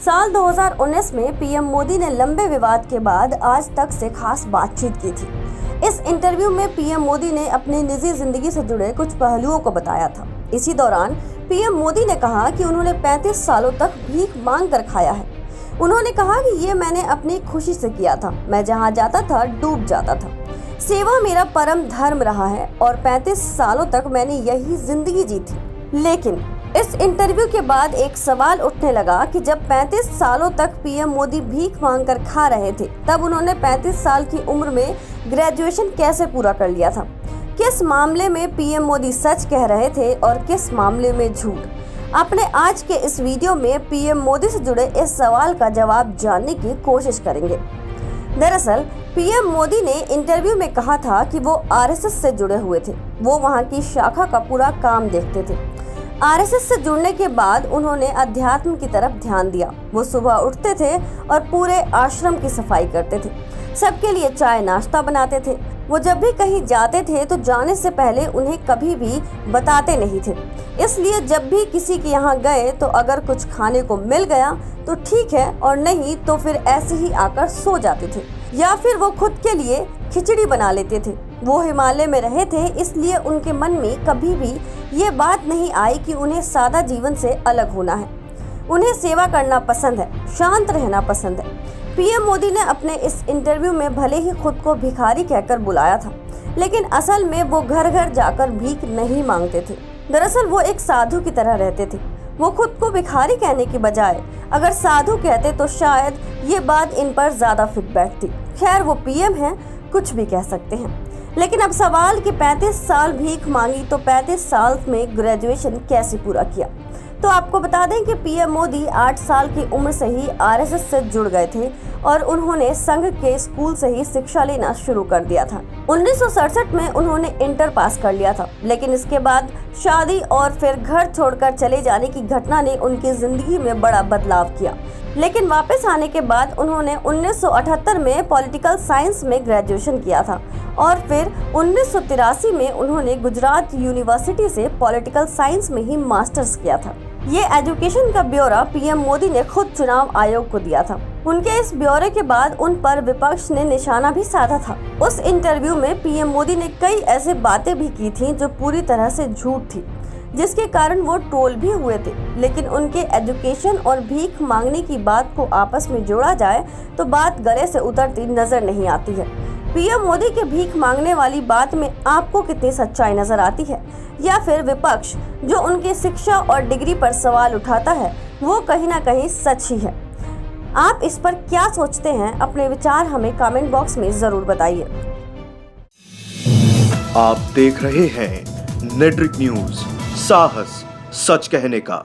साल 2019 में पीएम मोदी ने लंबे विवाद के बाद आज तक से खास बातचीत की थी। इस इंटरव्यू में पीएम मोदी ने अपनी निजी जिंदगी से जुड़े कुछ पहलुओं को बताया था। इसी दौरान पीएम मोदी ने कहा कि उन्होंने 35 सालों तक भीख मांग कर खाया है। उन्होंने कहा कि ये मैंने अपनी खुशी से किया था, मैं जहाँ जाता था डूब जाता था। सेवा मेरा परम धर्म रहा है और 35 सालों तक मैंने यही जिंदगी जी थी। लेकिन इस इंटरव्यू के बाद एक सवाल उठने लगा कि जब 35 सालों तक पीएम मोदी भीख मांगकर खा रहे थे, तब उन्होंने 35 साल की उम्र में ग्रेजुएशन कैसे पूरा कर लिया था? किस मामले में पीएम मोदी सच कह रहे थे और किस मामले में झूठ? अपने आज के इस वीडियो में पीएम मोदी से जुड़े इस सवाल का जवाब जानने की कोशिश करेंगे। दरअसल पीएम मोदी ने इंटरव्यू में कहा था कि वो आरएसएस से जुड़े हुए थे। वो वहाँ की शाखा का पूरा काम देखते थे। आरएसएस से जुड़ने के बाद उन्होंने अध्यात्म की तरफ ध्यान दिया। वो सुबह उठते थे और पूरे आश्रम की सफाई करते थे, सबके लिए चाय नाश्ता बनाते थे। वो जब भी कहीं जाते थे तो जाने से पहले उन्हें कभी भी बताते नहीं थे। इसलिए जब भी किसी के यहाँ गए तो अगर कुछ खाने को मिल गया तो ठीक है, और नहीं तो फिर ऐसे ही आकर सो जाते थे, या फिर वो खुद के लिए खिचड़ी बना लेते थे। वो हिमालय में रहे थे, इसलिए उनके मन में कभी भी ये बात नहीं आई कि उन्हें सादा जीवन से अलग होना है। उन्हें सेवा करना पसंद है, शांत रहना पसंद है। पीएम मोदी ने अपने इस इंटरव्यू में भले ही खुद को भिखारी कहकर बुलाया था, लेकिन असल में वो घर घर जाकर भीख नहीं मांगते थे। दरअसल वो एक साधु की तरह रहते थे। वो खुद को भिखारी कहने की बजाय अगर साधु कहते तो शायद ये बात इन पर ज्यादा फिट बैठती। खैर, वो पीएम हैं, कुछ भी कह सकते हैं। लेकिन अब सवाल कि 35 साल भीख मांगी तो 35 साल में ग्रेजुएशन कैसे पूरा किया? तो आपको बता दें कि पीएम मोदी 8 साल की उम्र से ही आरएसएस से जुड़ गए थे और उन्होंने संघ के स्कूल से ही शिक्षा लेना शुरू कर दिया था। 1967 में उन्होंने इंटर पास कर लिया था, लेकिन इसके बाद शादी और फिर घर छोड़कर चले जाने की घटना ने उनकी जिंदगी में बड़ा बदलाव किया। लेकिन वापस आने के बाद उन्होंने 1978 में पॉलिटिकल साइंस में ग्रेजुएशन किया था और फिर 1983 में उन्होंने गुजरात यूनिवर्सिटी से पॉलिटिकल साइंस में ही मास्टर्स किया था। ये एजुकेशन का ब्यौरा पीएम मोदी ने खुद चुनाव आयोग को दिया था। उनके इस ब्यौरे के बाद उन पर विपक्ष ने निशाना भी साधा था। उस इंटरव्यू में पीएम मोदी ने कई ऐसे बातें भी की थी जो पूरी तरह से झूठ थी, जिसके कारण वो ट्रोल भी हुए थे। लेकिन उनके एजुकेशन और भीख मांगने की बात को आपस में जोड़ा जाए तो बात गले से उतरती नजर नहीं आती है। पीएम मोदी के भीख मांगने वाली बात में आपको कितनी सच्चाई नजर आती है, या फिर विपक्ष जो उनके शिक्षा और डिग्री पर सवाल उठाता है वो कहीं ना कहीं सच ही है? आप इस पर क्या सोचते हैं? अपने विचार हमें कमेंट बॉक्स में जरूर बताइए। आप देख रहे हैं नेट्रिक न्यूज, साहस सच कहने का।